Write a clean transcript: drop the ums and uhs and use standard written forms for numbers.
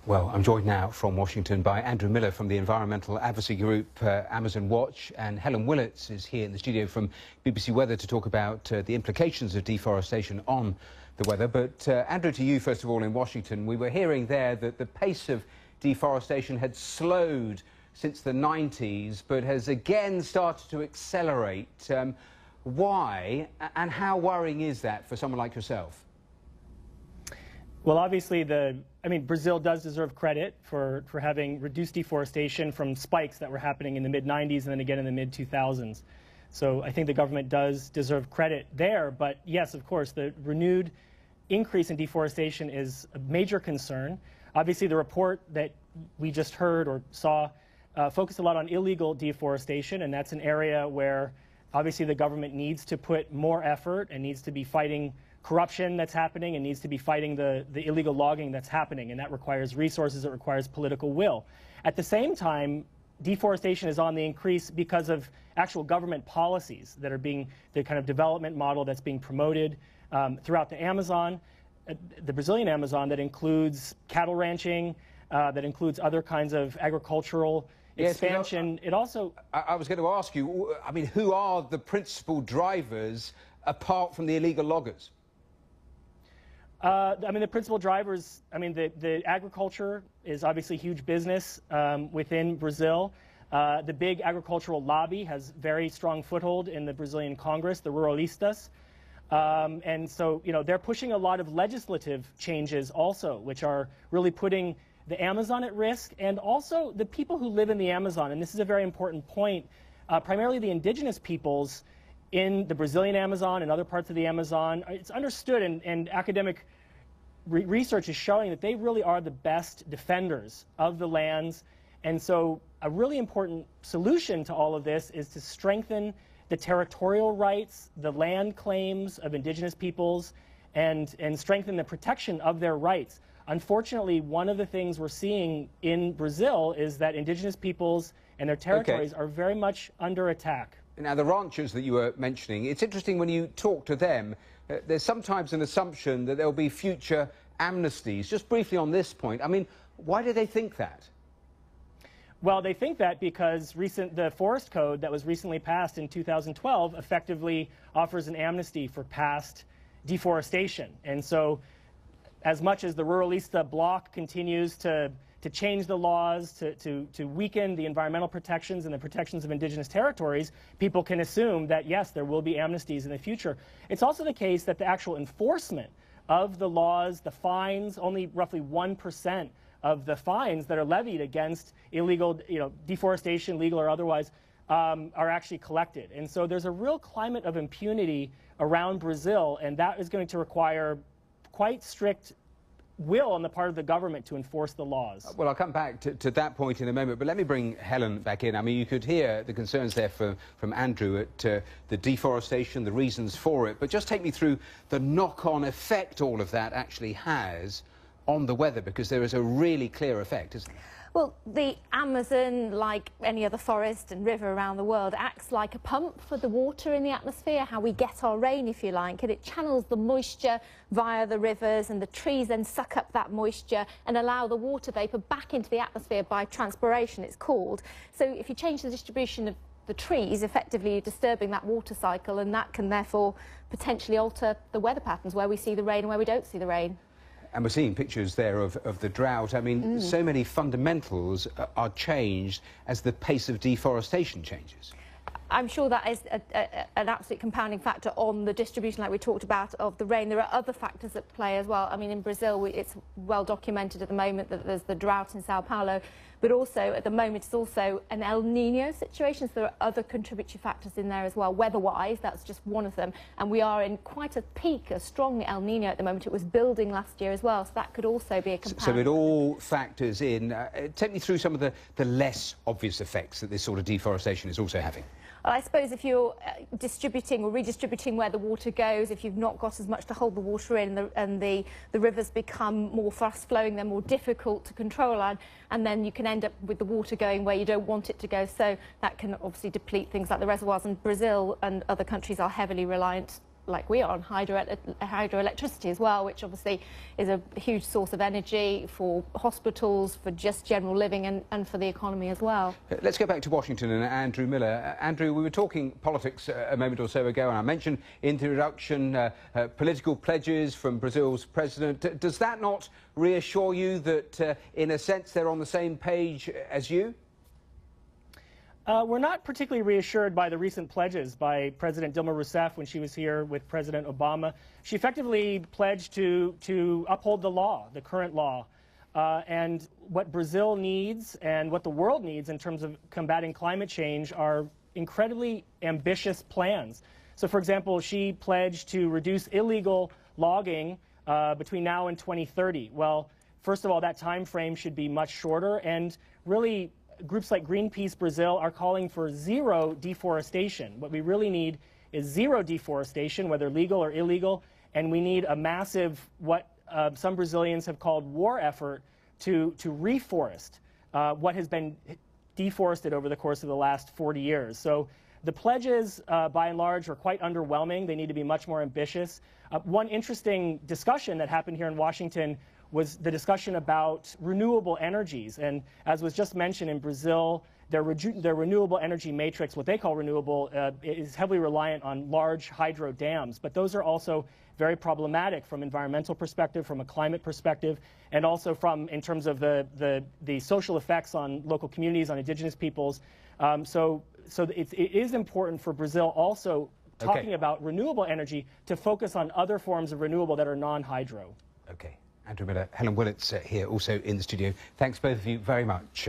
Well, I'm joined now from Washington by Andrew Miller from the environmental advocacy group Amazon Watch, and Helen Willets is here in the studio from BBC Weather to talk about the implications of deforestation on the weather. But Andrew, to you first of all in Washington, we were hearing there that the pace of deforestation had slowed since the 90s, but has again started to accelerate. Why and how worrying is that for someone like yourself? Well, obviously, Brazil does deserve credit for having reduced deforestation from spikes that were happening in the mid-90s and then again in the mid-2000s. So I think the government does deserve credit there. But yes, of course, the renewed increase in deforestation is a major concern. Obviously, the report that we just heard or saw focused a lot on illegal deforestation, and that's an area where obviously the government needs to put more effort and needs to be fighting corruption that's happening and needs to be fighting the illegal logging that's happening, and that requires resources, it requires political will. At the same time, deforestation is on the increase because of actual government policies that are being, the kind of development model that's being promoted throughout the Amazon, the Brazilian Amazon, that includes cattle ranching, that includes other kinds of agricultural expansion. It also... I was going to ask you, I mean, who are the principal drivers apart from the illegal loggers? The principal drivers, the agriculture is obviously huge business within Brazil. The big agricultural lobby has very strong foothold in the Brazilian Congress, the Ruralistas. And so, they're pushing a lot of legislative changes also, which are really putting the Amazon at risk, and also the people who live in the Amazon. And this is a very important point, primarily the indigenous peoples in the Brazilian Amazon and other parts of the Amazon. It's understood, and academic research is showing that they really are the best defenders of the lands. And so a really important solution to all of this is to strengthen the territorial rights, the land claims of indigenous peoples, and strengthen the protection of their rights. Unfortunately, one of the things we're seeing in Brazil is that indigenous peoples and their territories are very much under attack. Now, the ranchers that you were mentioning, it's interesting when you talk to them, there's sometimes an assumption that there'll be future amnesties. Just briefly on this point, why do they think that? Well, they think that because the forest code that was recently passed in 2012 effectively offers an amnesty for past deforestation. And so as much as the Ruralista bloc continues to change the laws, to weaken the environmental protections and the protections of indigenous territories, people can assume that, yes, there will be amnesties in the future. It's also the case that the actual enforcement of the laws, the fines, only roughly 1% of the fines that are levied against illegal, deforestation, legal or otherwise, are actually collected. And so there's a real climate of impunity around Brazil, and that is going to require quite strict will on the part of the government to enforce the laws. Well, I'll come back to that point in a moment, but let me bring Helen back in. You could hear the concerns there from Andrew at the deforestation, the reasons for it, but just take me through the knock-on effect all of that actually has on the weather, because there is a really clear effect, isn't there? Well, the Amazon, like any other forest and river around the world, acts like a pump for the water in the atmosphere, how we get our rain, if you like, and it channels the moisture via the rivers, and the trees then suck up that moisture and allow the water vapour back into the atmosphere by transpiration, it's called. So if you change the distribution of the trees, effectively you're disturbing that water cycle, and that can therefore potentially alter the weather patterns, where we see the rain and where we don't see the rain. And we're seeing pictures there of the drought. So many fundamentals are changed as the pace of deforestation changes. I'm sure that is an absolute compounding factor on the distribution, like we talked about, of the rain. There are other factors at play as well. In Brazil, it's well documented at the moment that there's the drought in Sao Paulo, but also at the moment it's also an El Nino situation, so there are other contributory factors in there as well. Weather-wise, that's just one of them, and we are in quite a peak, a strong El Nino at the moment. It was building last year as well, so that could also be a compounding. So it all factors in. Take me through some of the less obvious effects that this sort of deforestation is also having. Well, I suppose if you're distributing or redistributing where the water goes, if you've not got as much to hold the water in, and the rivers become more fast-flowing, they're more difficult to control, and then you can end up with the water going where you don't want it to go. So that can obviously deplete things like the reservoirs, and Brazil and other countries are heavily reliant like we are on hydroelectricity as well, which obviously is a huge source of energy for hospitals, for just general living and for the economy as well. Let's go back to Washington and Andrew Miller. Andrew, we were talking politics a moment or so ago, and I mentioned in the introduction political pledges from Brazil's president. Does that not reassure you that, in a sense, they're on the same page as you? We're not particularly reassured by the recent pledges by President Dilma Rousseff when she was here with President Obama. She effectively pledged to uphold the law, the current law. And what Brazil needs and what the world needs in terms of combating climate change are incredibly ambitious plans. So, for example, she pledged to reduce illegal logging between now and 2030. Well, first of all, that time frame should be much shorter, and really groups like Greenpeace Brazil are calling for zero deforestation. What we really need is zero deforestation, whether legal or illegal, and we need a massive, what some Brazilians have called war effort to reforest what has been deforested over the course of the last 40 years. So the pledges, by and large, are quite underwhelming. They need to be much more ambitious. One interesting discussion that happened here in Washington was the discussion about renewable energies. And as was just mentioned, in Brazil, their renewable energy matrix, what they call renewable, is heavily reliant on large hydro dams. But those are also very problematic from environmental perspective, from a climate perspective, and also from in terms of the social effects on local communities, on indigenous peoples. So it is important for Brazil also talking about renewable energy to focus on other forms of renewable that are non-hydro. Okay. Andrew Miller, Helen Willits here also in the studio. Thanks both of you very much.